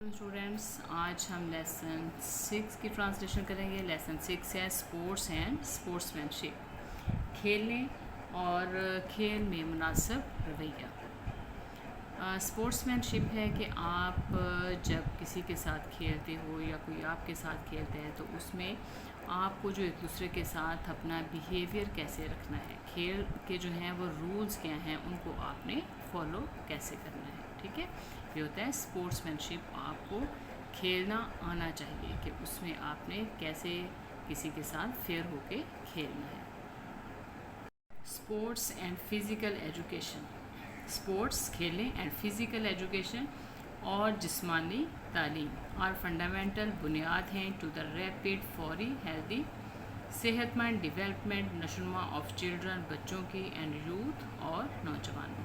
Students, آج ہم lesson 6 کی ٹرانسلیشن کریں گے۔ لیسن 6 ہے اسپورٹس اینڈ اسپورٹس مین شپ، کھیلنے اور کھیل میں مناسب رویہ۔ اسپورٹس مین شپ ہے کہ آپ جب کسی کے ساتھ کھیلتے ہو یا کوئی آپ کے ساتھ کھیلتا ہے تو اس میں آپ کو جو ایک دوسرے کے ساتھ اپنا بیہیویئر کیسے رکھنا ہے، کھیل کے جو ہیں وہ رولز کیا ہیں، ان کو آپ نے فالو کیسے کرنا ہے۔ ٹھیک ہے، یہ ہوتا ہے اسپورٹس مین شپ۔ آپ کو کھیلنا آنا چاہیے کہ اس میں آپ نے کیسے کسی کے ساتھ فیئر ہو کے کھیلنا ہے۔ Sports and physical education, sports کھیلیں اینڈ فزیکل ایجوکیشن اور جسمانی تعلیم اور فنڈامنٹل بنیاد ہیں ٹو دا ریپڈ فوری ہیلدی صحت مند ڈیولپمنٹ نشوونما آف چلڈرن، بچوں کی اینڈ یوتھ اور نوجوانوں کی۔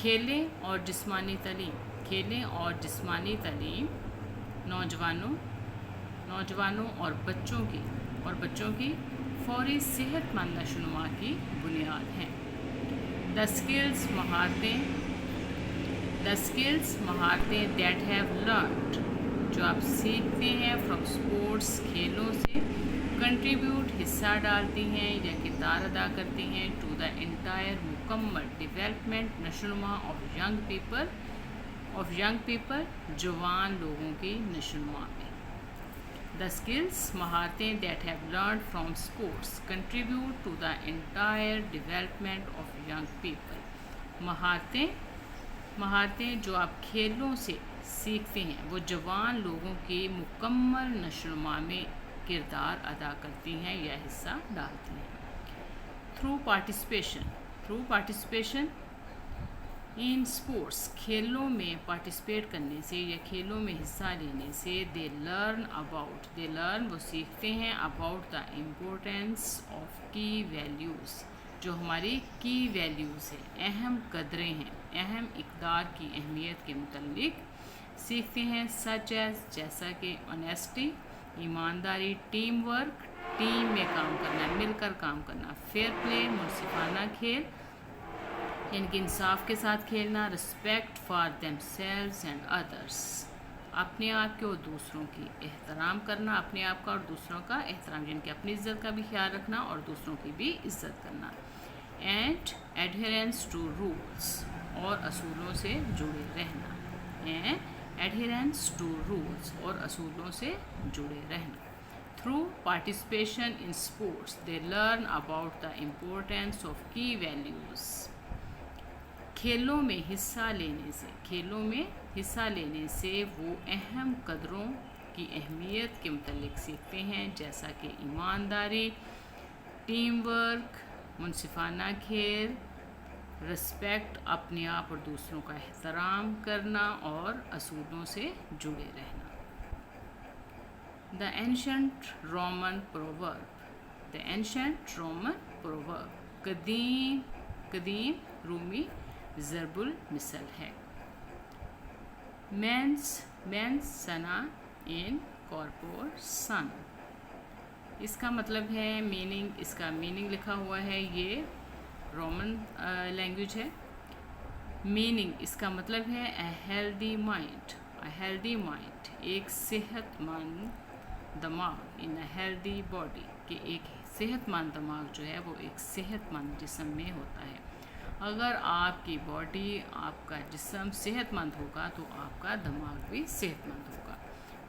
کھیلیں اور جسمانی تعلیم، کھیلیں اور جسمانی تعلیم نوجوانوں اور بچوں کی فوری صحت مند نشوونما کی بنیاد ہیں۔ دا اسکلز مہارتیں دیٹ ہیو لرنڈ، جو آپ سیکھتے ہیں فرام اسپورٹس، کھیلوں سے کنٹریبیوٹ حصہ ڈالتی ہیں یا کردار ادا کرتی ہیں ٹو دا انٹائر مکمل ڈیولپمنٹ نشوونما آف ینگ پیپل جوان لوگوں کی نشوونما میں۔ دا اسکلز مہارتیں that have learned from sports contribute to the entire development of young people, مہارتیں جو آپ کھیلوں سے سیکھتے ہیں وہ جوان لوگوں کی مکمل نشوونما میں کردار ادا کرتی ہیں یا حصہ ڈالتی ہیں۔ تھرو پارٹیسپیشن ان اسپورٹس، کھیلوں میں پارٹیسپیٹ کرنے سے یا کھیلوں میں حصہ لینے سے دے لرن وہ سیکھتے ہیں اباؤٹ دا امپورٹینس آف کی ویلیوز، جو ہماری کی ویلیوز ہیں، اہم قدریں ہیں، اہم اقدار کی اہمیت کے متعلق سیکھتے ہیں، سچ ایز جیسا کہ آنیسٹی ایمانداری، ٹیم ورک ٹیم میں کام کرنا، مل کر کام کرنا، فیئر پلے منصفانہ کھیل یعنی کہ انصاف کے ساتھ کھیلنا، respect for them selves and others, اپنے آپ کے اور دوسروں کی احترام کرنا، اپنے آپ کا اور دوسروں کا احترام یعنی کہ اپنی عزت کا بھی خیال رکھنا اور دوسروں کی بھی عزت کرنا، اینڈ ایڈہیرنس ٹو رولس اور اصولوں سے جڑے رہنا، ایڈہیرنس ٹو رولس اور اصولوں سے جڑے رہنا۔ Through participation in sports they learn about the importance of کی ویلیوز، کھیلوں میں حصہ لینے سے وہ اہم قدروں کی اہمیت کے متعلق سیکھتے ہیں، جیسا کہ ایمانداری، ٹیم ورک، منصفانہ کھیل، رسپیکٹ اپنے آپ اور دوسروں کا احترام کرنا اور اصولوں سے جڑے رہنا۔ دا اینشنٹ رومن پروورب، قدیم رومی ضرب المثل ہے۔ مینس سنا ان کارپور سن، اس کا مطلب ہے اس کا میننگ لکھا ہوا ہے، یہ رومن لینگویج ہے۔ میننگ اس کا مطلب ہے اے ہیلدی مائنڈ، ایک صحت مند دماغ، ان اے ہیلدی باڈی، کہ ایک صحت مند دماغ جو ہے وہ ایک صحت مند جسم میں ہوتا ہے۔ اگر آپ کی باڈی، آپ کا جسم صحت مند ہوگا تو آپ کا دماغ بھی صحت مند ہوگا۔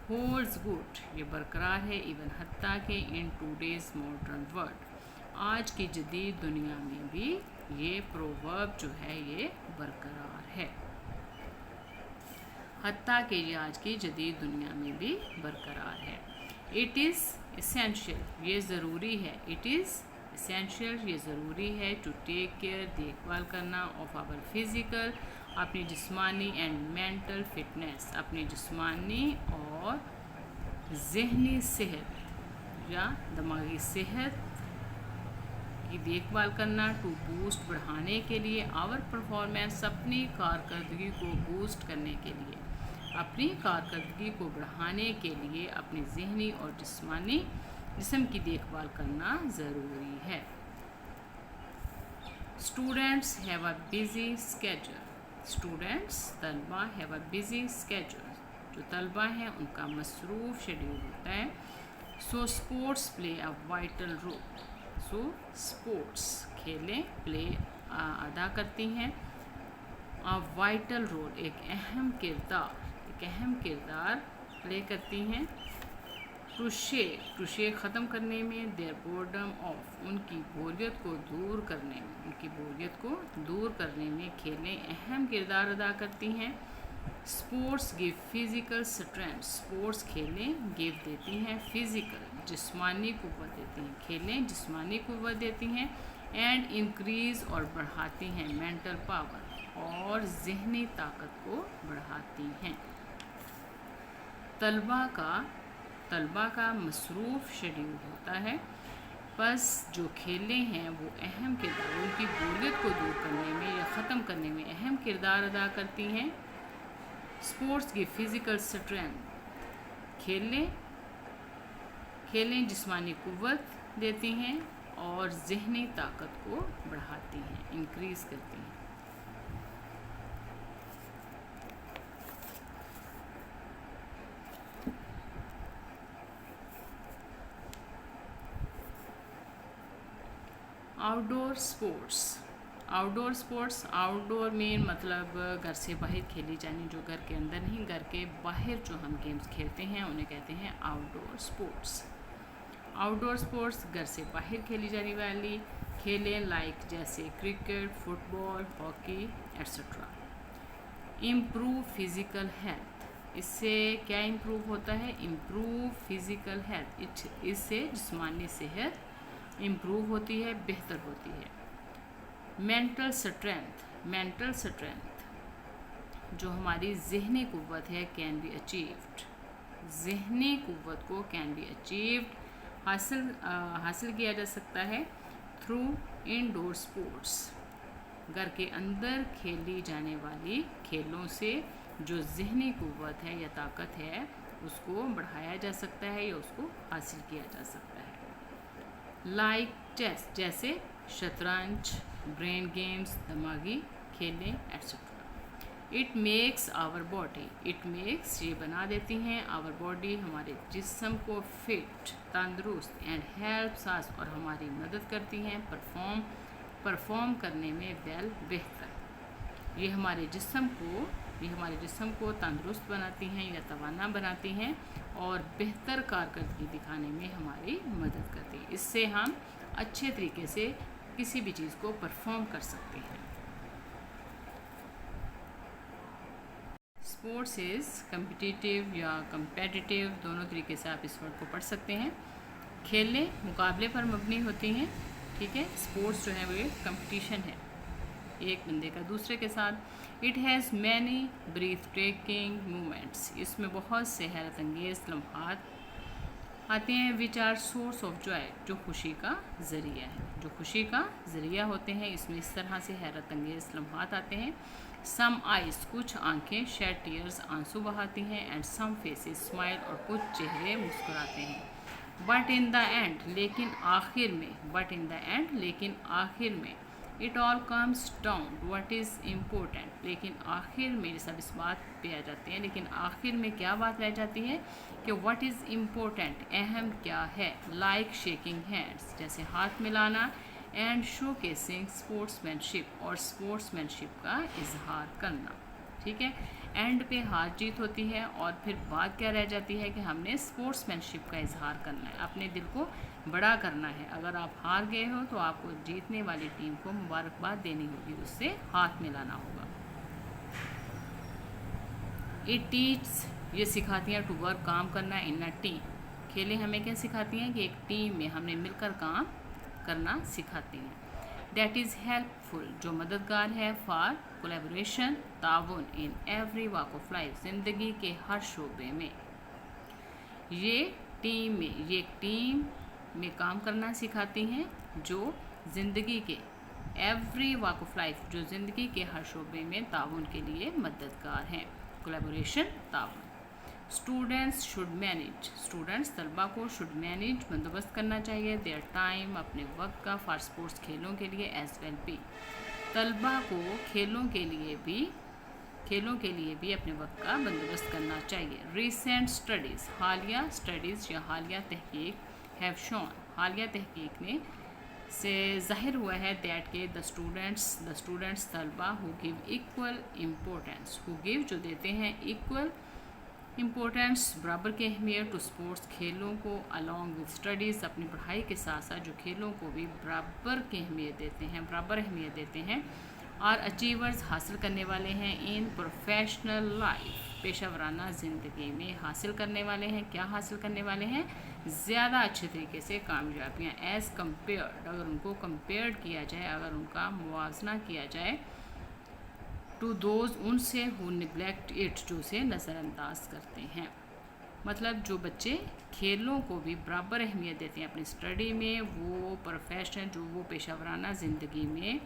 ہولڈز گڈ، یہ برقرار ہے، ایون حتیٰ کہ ان ٹوڈیز ماڈرن ورلڈ، آج کی جدید دنیا میں بھی یہ پروورب جو ہے یہ برقرار ہے، حتیٰ کہ یہ آج کی جدید دنیا میں بھی برقرار ہے۔ اٹ از اسینشیل، یہ ضروری ہے، یہ ضروری ہے ٹو ٹیک کیئر، دیکھ بھال کرنا، آف آور فزیکل، اپنی جسمانی اینڈ مینٹل فٹنس، اپنی جسمانی اور ذہنی صحت یا دماغی صحت کی دیکھ بھال کرنا، ٹو بوسٹ بڑھانے کے لیے، آور پرفارمنس اپنی کارکردگی کو بوسٹ کرنے کے لیے، اپنی کارکردگی کو بڑھانے کے لیے اپنی ذہنی اور جسم کی دیکھ بھال کرنا ضروری ہے۔ Students have a busy schedule, students तलबा हैव अ बिजी स्केड्यूल, जो तलबा हैं उनका मसरूफ़ शेड्यूल होता है। So sports play a vital role, so sports खेलें प्ले अदा करती हैं, अ वाइटल रोल एक अहम किरदार प्ले करती हैं। टू ख़त्म करने में, देयर बोर्डम ऑफ उनकी बोरियत को दूर करने में खेलें अहम किरदार अदा करती हैं। Sports give physical strength, sports खेलें गिव देती हैं फिज़िकल जिस्मानी कुव्वत देती हैं, खेलें जिस्मानी कुव्वत देती हैं। एंड इंक्रीज़ और बढ़ाती हैं मेंटल पावर, और ज़हनी ताकत को बढ़ाती हैं। तलबा का मसरूफ़ शेड्यूल होता है, बस जो खेलें हैं वो अहम किरदार उनकी बोरियत को दूर करने में या ख़त्म करने में अहम किरदार अदा करती हैं। स्पोर्ट्स की फ़िज़िकल स्ट्रेंथ, खेलें जिस्मानी कुव्वत देती हैं और ज़हनी ताकत को बढ़ाती हैं, इंक्रीज़ करती हैं। आउटडोर स्पोर्ट्स, आउटडोर में मतलब घर से बाहर खेली जानी, जो घर के अंदर नहीं, घर के बाहर जो हम गेम्स खेलते हैं उन्हें कहते हैं आउटडोर स्पोर्ट्स घर से बाहर खेली जाने वाली खेलें लाइक जैसे cricket, football, hockey etcetera. Improve physical health, इससे क्या इम्प्रूव होता है? इम्प्रूव फिज़िकल हेल्थ, इससे जिस्मानी सेहत इम्प्रूव होती है, बेहतर होती है। मेंटल स्ट्रेंथ जो हमारी ज़हनी कुव्वत है कैन बी अचीव्ड, ज़हनी कुव्वत को कैन बी अचीव्ड हासिल किया जा सकता है थ्रू इंडोर स्पोर्ट्स, घर के अंदर खेली जाने वाली खेलों से जो ज़हनी कुव्वत है या ताकत है उसको बढ़ाया जा सकता है या उसको हासिल किया जा सकता है। लाइक चेस, जैसे शतरंज, ब्रेन गेम्स, दिमागी खेलें एट्सेट्रा। इट मेक्स ये बना देती हैं आवर बॉडी, हमारे जिस्म को फिट, तंदुरुस्त, एंड हेल्प्स अस और हमारी मदद करती हैं परफॉर्म करने में वेल, बेहतर। ये हमारे जिस्म को तंदुरुस्त बनाती हैं या तवाना बनाती हैं और बेहतर कारकर्दगी दिखाने में हमारी मदद करती हैं। इससे हम अच्छे तरीके से किसी भी चीज़ को परफॉर्म कर सकते हैं। स्पोर्ट्स इज़ कम्पिटिटिव या कंपेटिटिव, दोनों तरीके से आप इस वर्ड को पढ़ सकते हैं। खेलें मुकाबले पर मबनी होती हैं, ठीक है। स्पोर्ट्स जो है वो एक कंपटीशन है एक बंदे का दूसरे के साथ। It has many breathtaking moments, इसमें बहुत से हैरत अंगेज़ लम्हात आते हैं। Which are source of joy, जो खुशी का ज़रिया होते हैं। इसमें इस तरह से हैरत अंगेज़ लम्हात आते हैं। सम आइज़, कुछ आंखें, शेड टीयर्स, आंसू बहाती हैं। एंड सम फेसेस स्माइल, और कुछ चेहरे मुस्कुराते हैं। बट इन द एंड, लेकिन आखिर में it all comes down what is important, लेकिन आखिर में सब इस बात पे आ जाते हैं, लेकिन आखिर में क्या बात रह जाती है कि व्हाट इज़ इम्पोर्टेंट, अहम क्या है। लाइक शेकिंग हैंड्स, जैसे हाथ मिलाना। एंड शो केसिंग स्पोर्ट्समैनशिप, और स्पोर्ट्समैनशिप का इजहार करना, ठीक है। एंड पे हार जीत होती है और फिर बात क्या रह जाती है कि हमने स्पोर्ट्समैनशिप का इजहार करना है, अपने दिल को बड़ा करना है। अगर आप हार गए हो तो आपको जीतने वाली टीम को मुबारकबाद देनी होगी, उससे हाथ मिलाना होगा। इट टीच, ये सिखाती हैं टू वर्क, काम करना इन अ टीम। खेलें हमें क्या सिखाती हैं कि एक टीम में हमने मिलकर काम करना सिखाती हैं। दैट इज़ हेल्पफुल, जो मददगार है। फॉर कोलैबोरेशन, ताउन in every walk of life, ज़िंदगी के हर शोबे में। ये एक टीम में काम करना सिखाती हैं जो ज़िंदगी के एवरी वॉक ऑफ लाइफ, जो ज़िंदगी के हर शोबे में ताउन के लिए मददगार हैं। कोलैबोरेशन, ताउन। स्टूडेंट्स शुड मैनेज, स्टूडेंट्स तलबा को शुड मैनेज बंदोबस्त करना चाहिए देयर टाइम, अपने वक्त का। फॉर स्पोर्ट्स, खेलों के लिए। एज वेल भी, तलबा को खेलों के लिए भी खेलों के लिए भी अपने वक्त का बंदोबस्त करना चाहिए। रीसेंट स्टडीज़, हालिया स्टडीज़ या हालिया तहकीक हैव शोन, हालिया तहकीक ने से ज़ाहिर हुआ है दैट के द स्टूडेंट्स तलबा who give equal importance, who give जो देते हैं, इक्वल इम्पोर्टेंस बराबर की अहमियत टू स्पोर्ट्स खेलों को अलॉन्ग विद स्टडीज़, अपनी पढ़ाई के साथ साथ जो खेलों को भी बराबर की अहमियत देते हैं, बराबर अहमियत देते हैं। और अचीवर्स हासिल करने वाले हैं इन प्रोफेशनल लाइफ, पेशा वराना ज़िंदगी में हासिल करने वाले हैं, क्या हासिल करने वाले हैं, ज़्यादा अच्छे तरीके से कामयाबियाँ एज़ कम्पेयर्ड, अगर उनको कंपेयर किया जाए, अगर उनका मुआवजना किया जाए, टू दोज उनसे हु निगलेक्ट इट, जो उसे नज़रअंदाज करते हैं। मतलब जो बच्चे खेलों को भी बराबर अहमियत देते हैं अपनी स्टडी में, वो प्रोफेशनल जो वो पेशा वराना ज़िंदगी में,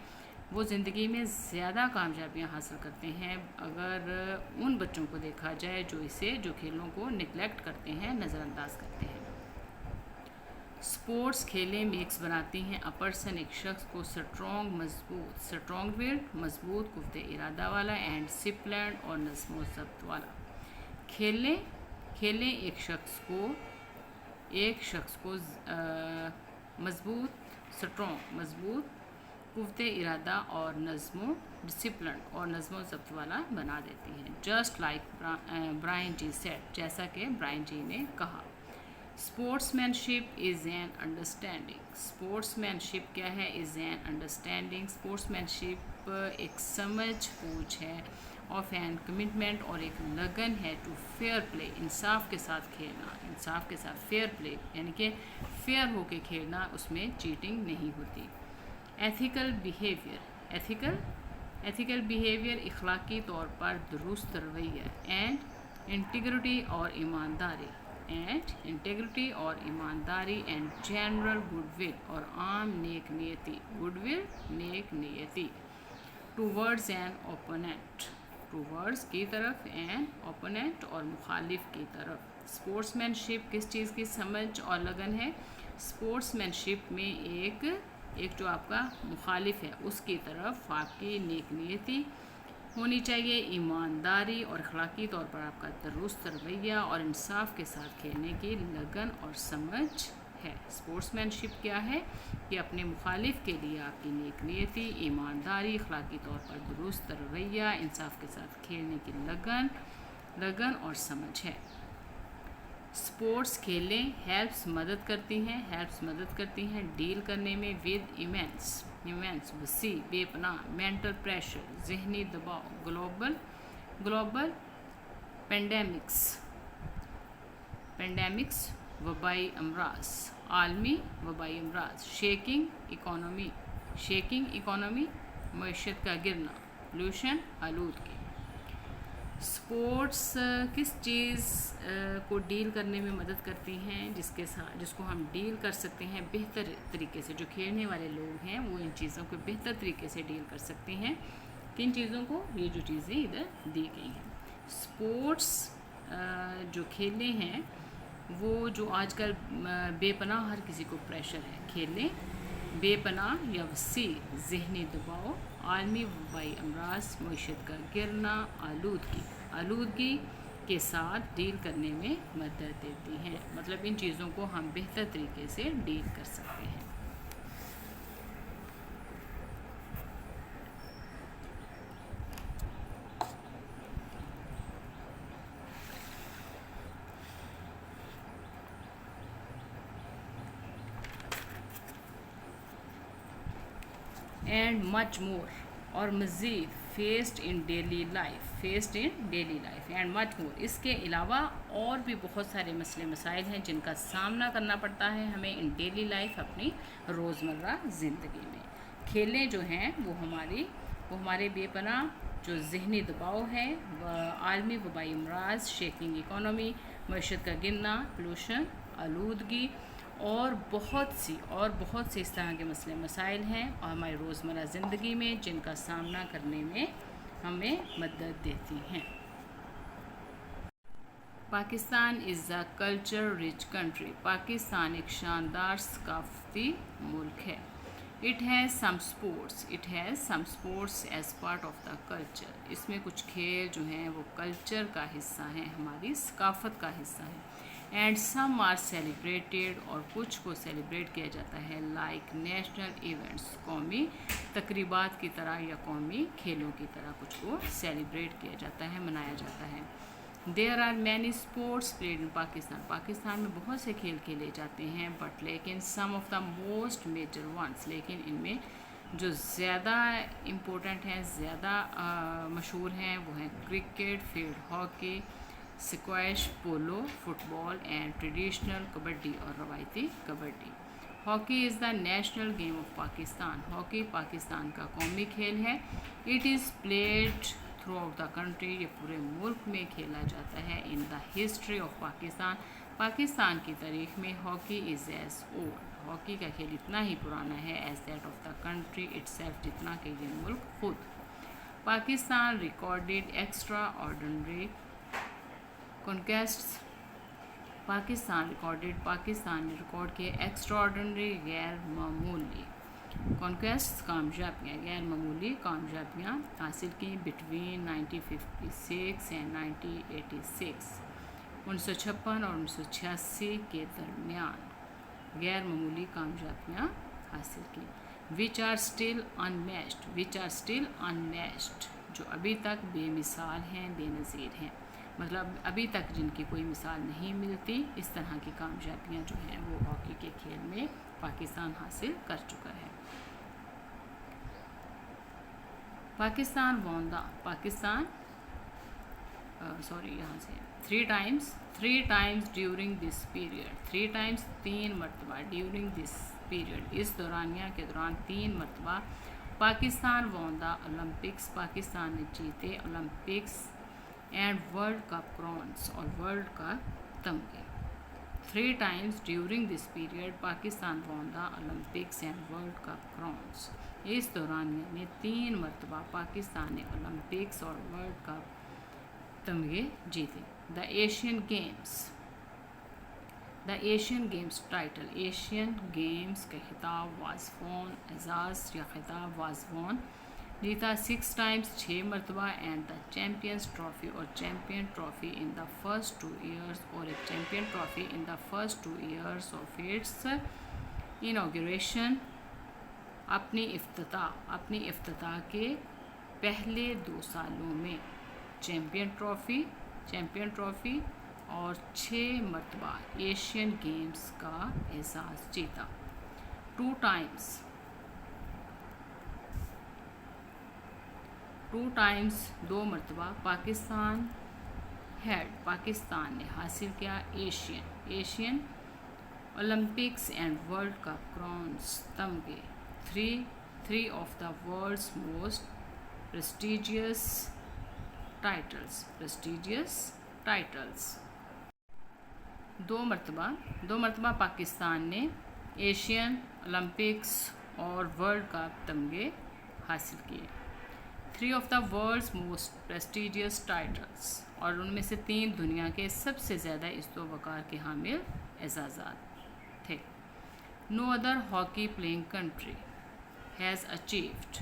वो ज़िंदगी में ज़्यादा कामयाबियाँ हासिल करते हैं अगर उन बच्चों को देखा जाए जो खेलों को निगलेक्ट करते हैं, नज़रअंदाज करते हैं। स्पोर्ट्स खेलें मेक्स बनाती हैं अ पर्सन, एक शख्स को स्ट्रॉन्ग मजबूत, स्ट्रॉन्ग विल्ड मजबूत कुफ्ते इरादा वाला, एंड डिसिप्लिन और नज़्म व ज़ब्त वाला। खेलें एक शख्स को मजबूत, स्ट्रॉन्ग मजबूत, कुव्वते इरादा और डिसिप्लिन और नज़्म व ज़ब्त वाला बना देती हैं। जस्ट लाइक ब्रायन जी सेड, जैसा कि ब्रायन जी ने कहा। Sportsmanship is an understanding, sportsmanship क्या है, इज़ एन अंडरस्टैंडिंग, स्पोर्ट्समैनशिप एक समझ बूझ है, ऑफ एन कमिटमेंट और एक लगन है, टू फेयर प्ले, इंसाफ के साथ खेलना, इंसाफ के साथ फेयर प्ले यानी कि फेयर होके खेलना, उसमें चीटिंग नहीं होती। एथिकल बिहेवियर इखलाकी तौर पर दुरुस्त रवैया, एंड इंटीग्रिटी और ईमानदारी, एंड जनरल गुडविल और आम नेक नियति, गुडविल नेक नियति, टूवर्ड्स एन ओपोनेंट, टूवर्ड्स की तरफ, एन ओपोनेंट और मुखालिफ की तरफ। स्पोर्ट्समैनशिप किस चीज़ की समझ और लगन है, स्पोर्ट्समैनशिप में एक जो आपका मुखालिफ है उसकी तरफ आपकी नेक नियति होनी चाहिए, ईमानदारी और अखलाकी तौर पर आपका दुरुस्त रवैया और इंसाफ के साथ खेलने की लगन और समझ है। स्पोर्ट्समैनशिप क्या है कि अपने मुखालिफ के लिए आपकी नेक नियति, ईमानदारी, अखलाकी तौर पर दुरुस्त रवैया, इंसाफ के साथ खेलने की लगन और समझ है। स्पोर्ट्स खेलें हेल्प्स मदद करती हैं डील करने में विद इमेंस वसी बेपनाह मेंटल प्रेशर, जहनी दबाव, ग्लोबल पेंडेमिक्स वबाई अमराज, आलमी वबाई अमराज, शेकिंग इकोनॉमी मईशत का गिरना, पोल्यूशन आलूदगी। स्पोर्ट्स किस चीज़ को डील करने में मदद करती हैं, जिसको हम डील कर सकते हैं बेहतर तरीके से, जो खेलने वाले लोग हैं वो इन चीज़ों को बेहतर तरीके से डील कर सकते हैं। किन चीज़ों को, ये जो चीज़ें इधर दी गई हैं। स्पोर्ट्स जो खेलें हैं वो जो आजकल बेपनाह हर किसी को प्रेशर है, खेलें बेपनाह या वसी जहनी दबाव, आलमी वबाई अमराज, मईशत का गिरना, आलूदगी के साथ डील करने में मदद देती हैं। मतलब इन चीज़ों को हम बेहतर तरीके से डील कर सकते हैं। एंड मच मोर और मज़ीद faced in daily life and much more, इसके अलावा और भी बहुत सारे मसले मसाइल हैं जिनका सामना करना पड़ता है हमें इन डेली लाइफ, अपनी रोज़मर्रा ज़िंदगी में। खेलें जो हैं वो हमारे बेपनाह जो जहनी दबाव है, आलमी वबाई अमराज, शेकिंग इकोनॉमी, मईशत का गिरना, पोल्यूशन, आलूदगी और बहुत सी इस तरह के मसले मसाइल हैं और हमारी रोज़मर्रा ज़िंदगी में जिनका सामना करने में हमें मदद देती हैं। Pakistan is a culture rich country, Pakistan एक शानदार सकाफ़ती मुल्क है। It has some sports as part of the culture. اس میں کچھ کھیل جو ہیں وہ کلچر کا حصہ ہیں, ہماری ثقافت کا حصہ ہیں. اینڈ سم آر سیلیبریٹیڈ, اور کچھ کو سیلیبریٹ کیا جاتا ہے لائک نیشنل ایونٹس, قومی تقریبات کی طرح یا قومی کھیلوں کی طرح کچھ کو سیلیبریٹ کیا جاتا ہے, منایا جاتا ہے. There are many sports played in Pakistan میں بہت سے کھیل کھیلے جاتے ہیں, بٹ لیکن some of the most major ones, لیکن ان میں جو زیادہ امپورٹنٹ ہیں, زیادہ مشہور ہیں, وہ ہیں cricket, field hockey, squash, polo, football and traditional kabaddi اور روایتی kabaddi. Hockey is the national game of Pakistan. Hockey Pakistan کا قومی کھیل ہے. It is played throughout the country, یہ پورے ملک میں کھیلا جاتا ہے. In the history of Pakistan کی تاریخ میں hockey is as old, hockey کا کھیل اتنا ہی پرانا ہے as that of the country it self, جتنا کہ یہ ملک خود. Pakistan recorded extraordinary conquests. Pakistan نے ریکارڈ کیے ایکسٹرا آرڈنری, غیر معمولی کنکویسٹس, کامیابیاں, غیر معمولی کامیابیاں حاصل کی بٹوین 1956 اینڈ 1986, 1956 اور 1986 کے درمیان غیر معمولی کامیابیاں حاصل کی. which are still unmatched, جو ابھی تک بے مثال ہیں, بے نظیر ہیں, مطلب ابھی تک جن کی کوئی مثال نہیں ملتی. اس طرح کی کامیابیاں جو ہیں وہ ہاکی کے کھیل میں پاکستان حاصل کر چکا ہے. پاکستان یہاں سے three times during this period, 3 times 3 مرتبہ during this period, اس دورانیہ کے دوران 3 مرتبہ Pakistan won the Olympics, Pakistan نے جیتے اولمپکس اینڈ ورلڈ کپ کرونس, اور ورلڈ کپ تمغے. 3 times during this period Pakistan won the Olympics and World Cup crowns. اس دوران میں 3 مرتبہ پاکستان نے اولمپکس اور ورلڈ کپ تمغے جیتے. Asian games title, Asian games کا خطاب واز وون, اعزاز یا خطاب واز وون جیتا 6 times 6 مرتبہ, اینڈ دا چیمپئنز ٹرافی, اور champion trophy in the first 2 years, اور ایک champion trophy in the first 2 years of its inauguration, اپنی افتتاح کے پہلے 2 سالوں میں چیمپئن ٹرافی اور 6 مرتبہ ایشین گیمز کا اعزاز جیتا. 2 2 مرتبہ پاکستان نے حاصل کیا Asian Olympics and World Cup crowns تمغے. 3 of the world's most prestigious titles. 2 مرتبہ پاکستان نے ایشین اولمپکس اور ورلڈ کپ تمغے حاصل کیے. 3 of the world's most prestigious titles, اور ان میں سے 3 دنیا کے سب سے زیادہ عزت و وقار کے حامل اعزازات تھے. No other hockey playing country has achieved,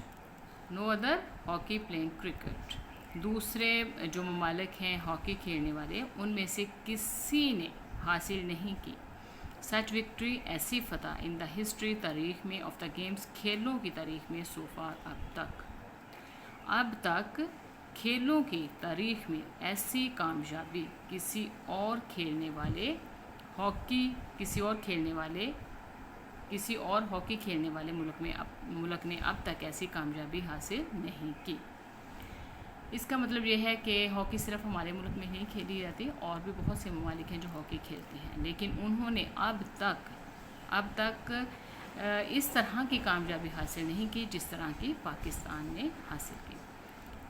no other hockey playing cricket, دوسرے جو ممالک ہیں ہاکی کھیلنے والے, ان میں سے کسی نے حاصل نہیں کی سچ وکٹری, ایسی فتح ان دا ہسٹری, تاریخ میں, آف دا گیمز, کھیلوں کی تاریخ میں, سو فار, اب تک کھیلوں کی تاریخ میں ایسی کامیابی کسی اور ہاکی کھیلنے والے ملک نے اب تک ایسی کامیابی حاصل نہیں کی. اس کا مطلب یہ ہے کہ ہاکی صرف ہمارے ملک میں نہیں کھیلی جاتی, اور بھی بہت سے ممالک ہیں جو ہاکی کھیلتے ہیں, لیکن انہوں نے اب تک اس طرح کی کامیابی حاصل نہیں کی جس طرح کی پاکستان نے حاصل کی.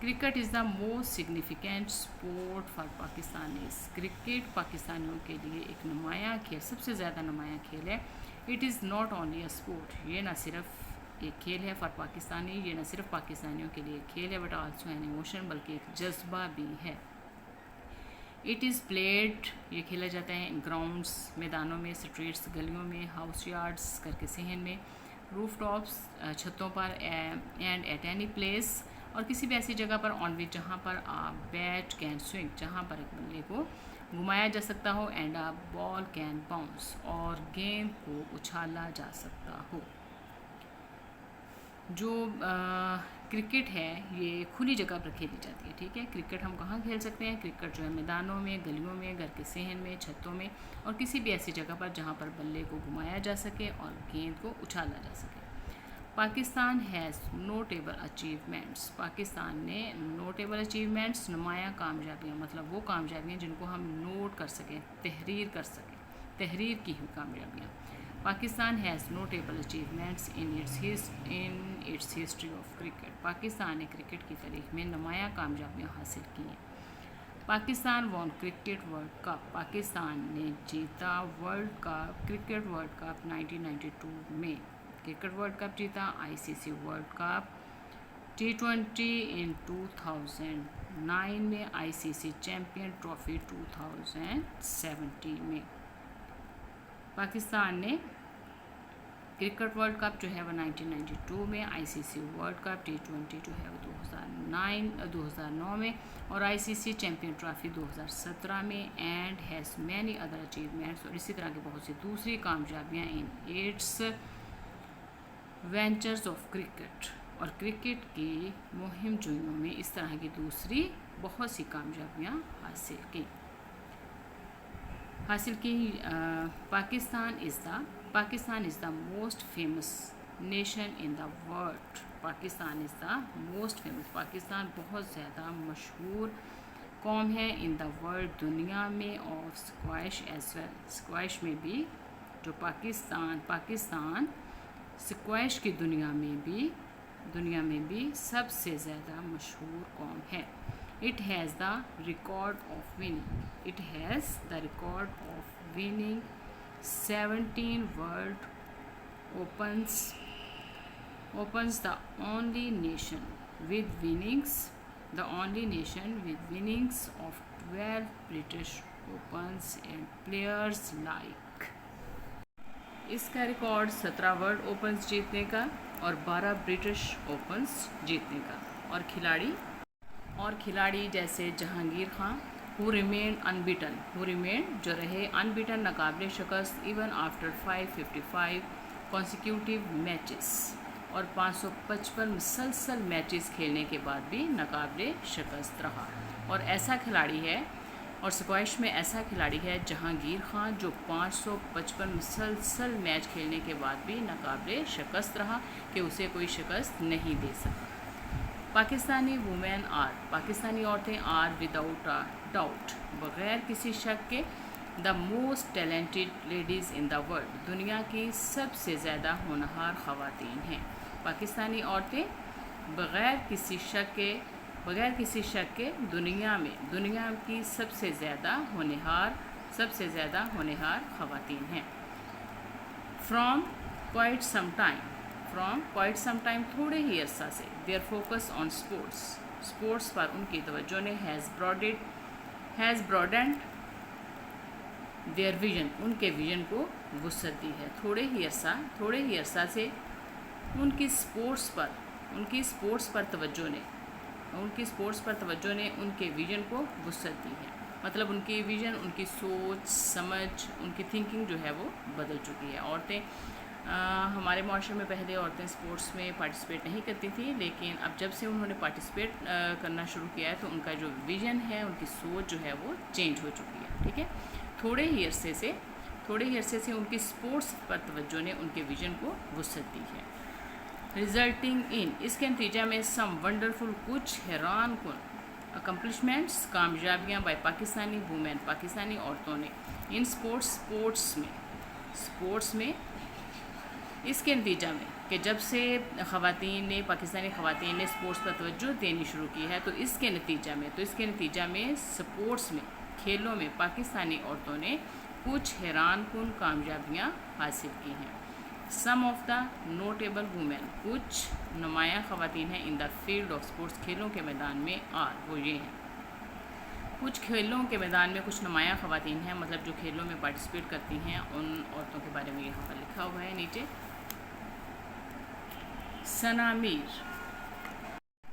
Cricket is the most significant sport for Pakistanis, cricket پاکستانیوں کے لیے ایک نمایاں کھیل, سب سے زیادہ نمایاں کھیل ہے. It is not only a sport, یہ نہ صرف ایک کھیل ہے فار پاکستانی, یہ نہ صرف پاکستانیوں کے لیے ایک کھیل ہے, بٹ آلسو این ایموشن, بلکہ ایک جذبہ بھی ہے. اٹ از پلیڈ, یہ کھیلا جاتا ہے ان گراؤنڈس, میدانوں میں, اسٹریٹس, گلیوں میں, ہاؤس یارڈس کر کے صحن میں, रूफ टॉप्स छतों पर, एंड एट एनी प्लेस और किसी भी ऐसी जगह पर, ऑन विच जहाँ पर आप बैट कैन स्विंग जहाँ पर एक बल्ले को घुमाया जा सकता हो, and a ball can bounce और गेंद को उछाला जा सकता हो। जो क्रिकेट है ये खुली जगह पर खेली जाती है, ठीक है। क्रिकेट हम कहाँ खेल सकते हैं? क्रिकेट जो है मैदानों में, गलियों में, घर के सहन में, छतों में और किसी भी ऐसी जगह पर जहाँ पर बल्ले को घुमाया जा सके और गेंद को उछाला जा सके। Pakistan has notable achievements. Pakistan ने नोटेबल अचीवमेंट्स, नुमायाँ कामयाबियाँ, मतलब वो कामयाबियाँ जिनको हम नोट कर सकें, तहरीर कर सकें, तहरीर की हुई कामयाबियाँ। Pakistan has notable achievements in its history of cricket. Pakistan ने क्रिकेट की तारीख में नुमायाँ कामयाबियाँ हासिल की हैं। Pakistan won cricket world cup. Pakistan ने जीता world cup, cricket world cup 1992 में क्रिकेट वर्ल्ड कप जीता। ICC world cup T20 in 2009 में, आईसीसी चैम्पियन ट्रॉफी 2017 में। पाकिस्तान ने क्रिकेट वर्ल्ड कप जो है वो 1992 में, आईसीसी वर्ल्ड कप T20 जो है वो 2009 में और आईसीसी चैम्पियन ट्रॉफी 2017 में, and has many other achievements, और इसी तरह की बहुत सी दूसरी कामयाबियाँ in its ventures of cricket. और क्रिकेट की मुहिम जुइयों में इस तरह की दूसरी बहुत सी कामयाबियाँ हासिल की। Pakistan is the most famous nation in the world. Pakistan is the most famous, Pakistan बहुत ज़्यादा मशहूर कौम है इन द वर्ल्ड, दुनिया में, of squash as well, squash में भी। जो पाकिस्तान स्क्वैश की दुनिया में भी सबसे ज़्यादा मशहूर कौम है। It has the record of winning 17 world opens the only nation with winnings of 12 British Opens and players like। इसका रिकॉर्ड 17 वर्ल्ड ओपन्स जीतने का और 12 ब्रिटिश ओपन्स जीतने का। और खिलाड़ी जैसे जहांगीर खां हु रिमेन जो रहे अनबीटन, नाकाबिले शिकस्त इवन आफ्टर 555 कॉन्सिक्यूटिव मैचेस, और 555 मुसलसल मैचेस खेलने के बाद भी नाकाबिले शिकस्त रहा। और ऐसा खिलाड़ी है, और स्क्वैश में ऐसा खिलाड़ी है जहांगीर खां, जो 555 मुसलसल मैच खेलने के बाद भी नाकाबिले शिकस्त रहा कि उसे कोई शिकस्त नहीं दे सका। पाकिस्तानी औरतें आर विदाउट अ डाउट, बग़ैर किसी शक के, the most talented ladies in the world, दुनिया की सबसे ज़्यादा होनहार ख़वातीन हैं। पाकिस्तानी औरतें बग़ैर किसी शक के दुनिया की सबसे ज़्यादा होनहार ख़वातीन हैं। फ्रॉम क्वाइट सम टाइम, थोड़े ही अरसा से, देयर फोकस ऑन स्पोर्ट्स पर उनकी तवज्जो ने हैज़ ब्रॉडेंड देयर विजन, उनके विजन को वुसअत दी है। थोड़े ही अरसा से उनकी स्पोर्ट्स पर तवज्जो ने उनके विजन को वुसअत दी है। मतलब उनकी विजन, उनकी सोच समझ, उनकी थिंकिंग जो है वो बदल चुकी है। औरतें हमारे माशरे में पहले औरतें स्पोर्ट्स में पार्टिसिपेट नहीं करती थी, लेकिन अब जब से उन्होंने पार्टिसिपेट करना शुरू किया है तो उनका जो विजन है, उनकी सोच जो है वो चेंज हो चुकी है, ठीक है। थोड़े ही अरसे से उनकी स्पोर्ट्स पर तवज्जो ने उनके विजन को वुसअत दी है। रिजल्टिंग इन, इसके नतीजा में सम वंडरफुल, कुछ हैरान कुन अकम्पलिशमेंट्स, कामयाबियाँ बाय पाकिस्तानी वुमेन, पाकिस्तानी औरतों ने इन स्पोर्ट्स में इसके नतीजा में कि जब से पाकिस्तानी ख़वातीन ने स्पोर्ट्स पर तवज्जो देनी शुरू की है, तो इसके नतीजा में स्पोर्ट्स में, खेलों में पाकिस्तानी औरतों ने कुछ हैरान कुन कामयाबियाँ हासिल की हैं। सम ऑफ द नोटेबल वुमेन, कुछ नुमायाँ ख़वातीन हैं in the field of sports, खेलों के मैदान में वो ये हैं। कुछ खेलों के मैदान में कुछ नुमायाँ ख़वातीन हैं, मतलब जो खेलों में पार्टिसिपेट करती हैं, उन औरतों के बारे में यहाँ पर लिखा हुआ है नीचे। Sana Mir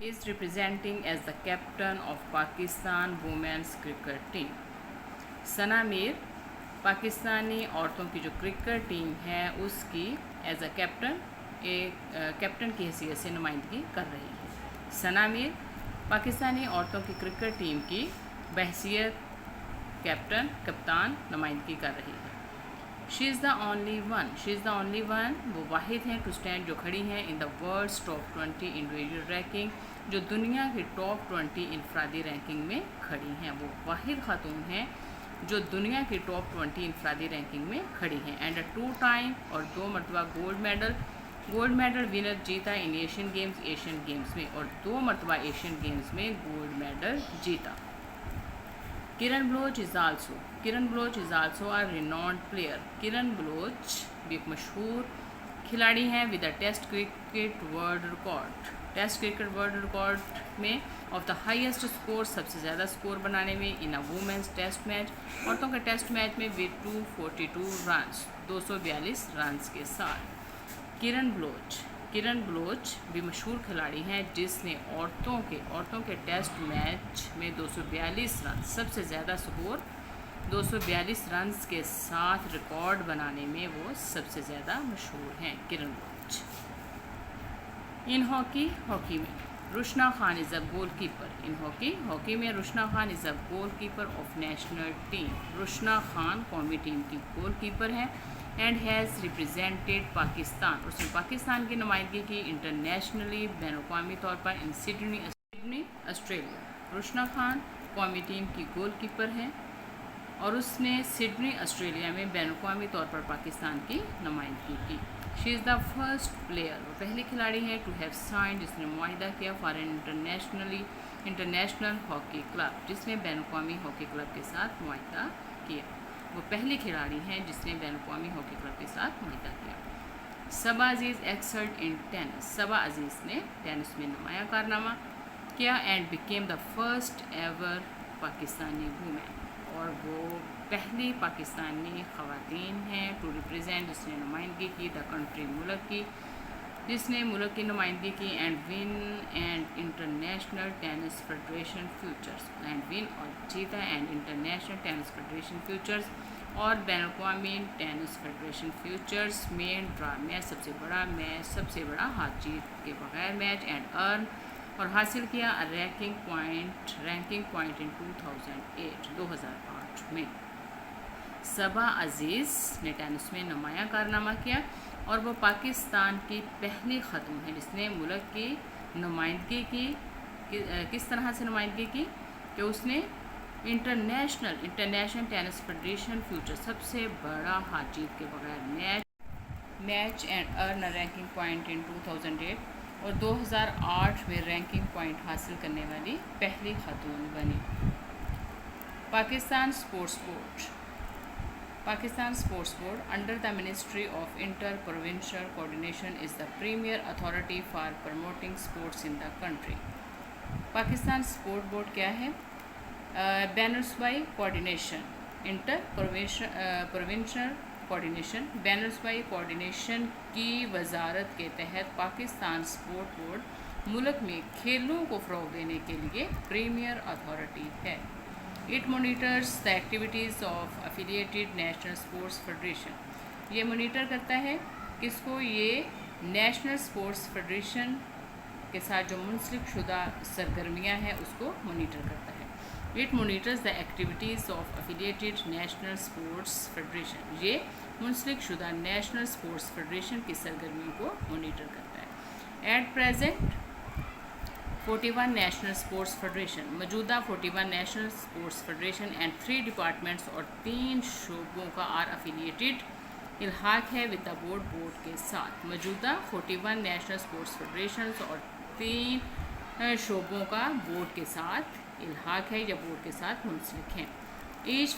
is representing as the captain of Pakistan women's cricket team. सना मीर पाकिस्तानी औरतों की जो क्रिकेट टीम है उसकी एज अ कैप्टन कैप्टन की हैसियत से नुमाइंदगी कर रही है। सना मीर पाकिस्तानी औरतों की क्रिकेट टीम की बहसियत कप्तान नुमाइंदगी कर रही है। She is the only one वो वाहिद हैं टू स्टैंड जो खड़ी हैं in the world's top 20 individual ranking जो दुनिया की टॉप 20 इनफरादी रैंकिंग में खड़ी हैं। वो वाहिद खातून हैं जो दुनिया की टॉप 20 इनफरादी रैंकिंग में खड़ी हैं। एंड 2 टाइम और 2 मरतबा गोल्ड मेडल विनर जीता इन एशियन गेम्स में और 2 मरतबा एशियन गेम्स में गोल्ड मेडल जीता। Kiran Baloch is also a renowned player. Kiran Baloch भी एक मशहूर खिलाड़ी हैं with the test cricket world record में ऑफ द हाईएस्ट स्कोर सबसे ज़्यादा स्कोर बनाने में in a women's test match औरतों के टेस्ट मैच में विद 242 रन्स 242 रन्स के साथ। किरण बलोच भी मशहूर खिलाड़ी हैं जिसने औरतों के टेस्ट मैच में 242 रन सबसे ज़्यादा स्कोर 242 रन्स के साथ रिकॉर्ड बनाने में वो सबसे ज़्यादा मशहूर हैं किरण बलोच। इन हॉकी में Rushna Khan is a goalkeeper. In hockey में Rushna Khan is a goalkeeper of national team. Rushna Khan कौमी टीम की गोल कीपर हैं एंड हैज़ रिप्रेजेंटेड पाकिस्तान। उसने पाकिस्तान की नुमाइंदगी की इंटरनेशनली बैन अवी तौर पर in Sydney Australia. Rushna Khan कौमी टीम की गोल कीपर हैं और उसने सिडनी ऑस्ट्रेलिया में बैन अवी तौर पर पाकिस्तान की नुमाइंदगी की। She is the first player वो पहली खिलाड़ी हैं टू हैव साइन जिसने मुआहिदा किया for an international hockey club जिसने बैन अवी हॉकी क्लब के साथ मुआहिदा किया। वो पहली खिलाड़ी हैं जिसने बैन अवी हॉकी क्लब के साथ मुआहिदा किया। सबा अजीज़ एक्सल्ट इन टेनिस। सबा अजीज़ ने टेनिस में नुमाया कारनामा किया and became the first ever Pakistani women और वो पहली पाकिस्तानी ख़वातीन हैं टू रिप्रेजेंट जिसने नुमाइंदगी की द कंट्री मुल्क की नुमाइंदगी की and win and international tennis federation futures and win और जीता and international tennis federation futures और बैन अवी टेनिस फेडरेशन फ्यूचर्स में ड्रा मैच सबसे बड़ा हार जीत के बगैर मैच एंड अर्न और हासिल किया रैंकिंग पॉइंट इन 2008 में। सबा अजीज़ ने टेनिस में नुमाया कारनामा किया और वो पाकिस्तान की पहली ख़तून है जिसने मुल्क की नुमाइंदगी की। किस तरह से नुमाइंदगी की कि उसने इंटरनेशनल टेनिस फेडरेशन फ्यूचर सबसे बड़ा हार जीत के बगैर match and earn ranking point in 2008 और 2008 में रैंकिंग पॉइंट हासिल करने वाली पहली खातून बनी। Pakistan Sports Board under the Ministry of Inter provincial Coordination is the premier authority for promoting sports in the country. Pakistan Sport Board क्या है? बैन-उल-सूबाई कोऑर्डिनेशन, इंटर प्रोविंशियल कोऑर्डिनेशन, बैन-उल-सूबाई कोऑर्डिनेशन की वजारत के तहत पाकिस्तान स्पोर्ट बोर्ड मुल्क में खेलों को फ़रोग़ देने के लिए प्रीमियर अथॉरिटी है। It monitors the activities of affiliated national sports federation. ये मोनिटर करता है किसको? ये नेशनल स्पोर्ट्स फेडरेशन के साथ जो मुंसलिक शुदा सरगर्मियाँ हैं उसको मोनिटर करता है। It monitors the activities of affiliated national sports federation. ये मुंसलिक शुदा नेशनल स्पोर्ट्स फेडरेशन की सरगर्मियों को मोनिटर करता है। At present 41 national sports federation, मौजूदा 41 national sports federation and 3 departments और 3 शोबों का आर एफिलिएटेड इल्हाक है विद द बोर्ड के साथ। मौजूदा 41 नेशनल स्पोर्ट्स फेडरेशन और 3 शोबों का बोर्ड के साथ इल्हाक है या बोर्ड के साथ मुंसलिक हैं। Each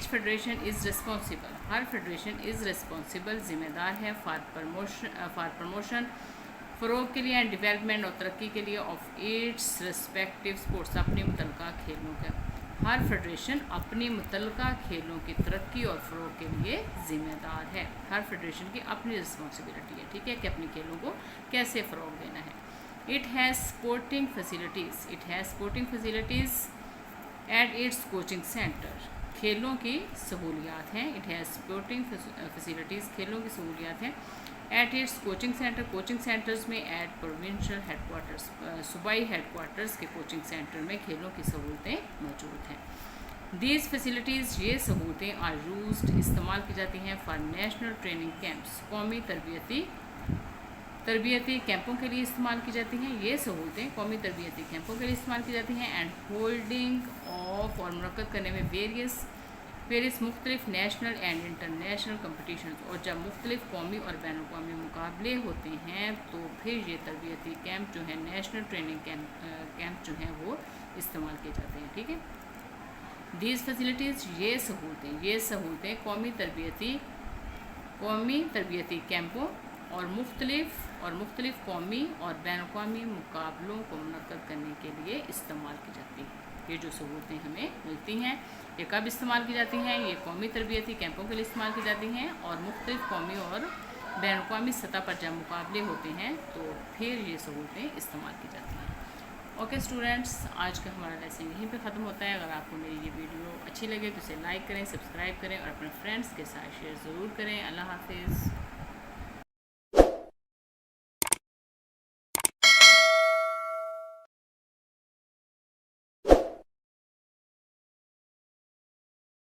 federation is responsible, her federation is responsible जिम्मेदार है फॉर प्रमोशन फ़रोग़ के लिए एंड डेवलपमेंट और तरक्की के लिए ऑफ इट्स रिस्पेक्टिव स्पोर्ट्स अपने मुतल्लिक़ा खेलों का। हर फेडरेशन अपनी मुतल्लिका खेलों की तरक्की और फ़रोग़ के लिए ज़िम्मेदार है। हर फेडरेशन की अपनी रिस्पॉन्सिबिलिटी है, ठीक है, कि अपनी खेलों को कैसे फ़रोग़ देना है। It has sporting facilities at its coaching centre. खेलों की सहूलियात हैं। इट हैज़ स्पोर्टिंग फैसिलिटीज़, खेलों की सहूलियात हैं एट इट्स कोचिंग सेंटर्स में, एट प्रोविंशियल हेडकोार्टर्स, सूबाई हेडकोार्टर्स के कोचिंग सेंटर में खेलों की सहूलतें मौजूद हैं। दीज फैसिलिटीज़, ये सहूलतें आर यूज्ड, इस्तेमाल की जाती हैं फॉर नेशनल ट्रेनिंग कैंप्स, कौमी तरबियती कैंपों के लिए इस्तेमाल की जाती हैं। ये सहूलतें कौमी तरबियती कैंपों के लिए इस्तेमाल की जाती हैं। एंड होल्डिंग ऑफ, और मुनक्कद करने में वेरियस मुख्तलिफ नेशनल एंड इंटरनेशनल कम्पटिशन, और जब मुख्तलिफ कौमी और बैनुल-अक़वामी मुकाबले होते हैं तो फिर ये तरबियती कैंप जो है, नेशनल ट्रेनिंग कैंप जो हैं वो इस्तेमाल किए जाते हैं, ठीक है। दीज फैसिलिटीज़, ये सहूलतें कौमी तरबियती कैंपों और मुख्तलिफ कौमी और बैनुल-अक़वामी मुकाबलों को मुनक्कद करने के लिए इस्तेमाल की जाती हैं। ये जो सहूलतें हमें मिलती हैं, ये कब इस्तेमाल की जाती हैं? ये कौमी तरबियती कैंपों के लिए इस्तेमाल की जाती हैं, और मुख्तलिफ कौमी और बैनुल-अक़वामी सतह पर जब मुकाबले होते हैं तो फिर ये सहूलतें इस्तेमाल की जाती हैं। ओके स्टूडेंट्स, आज का हमारा लेसन यहीं पे ख़त्म होता है। अगर आपको मेरी ये वीडियो अच्छी लगे तो इसे लाइक करें, सब्सक्राइब करें और अपने फ्रेंड्स के साथ शेयर ज़रूर करें। अल्लाह हाफिज़।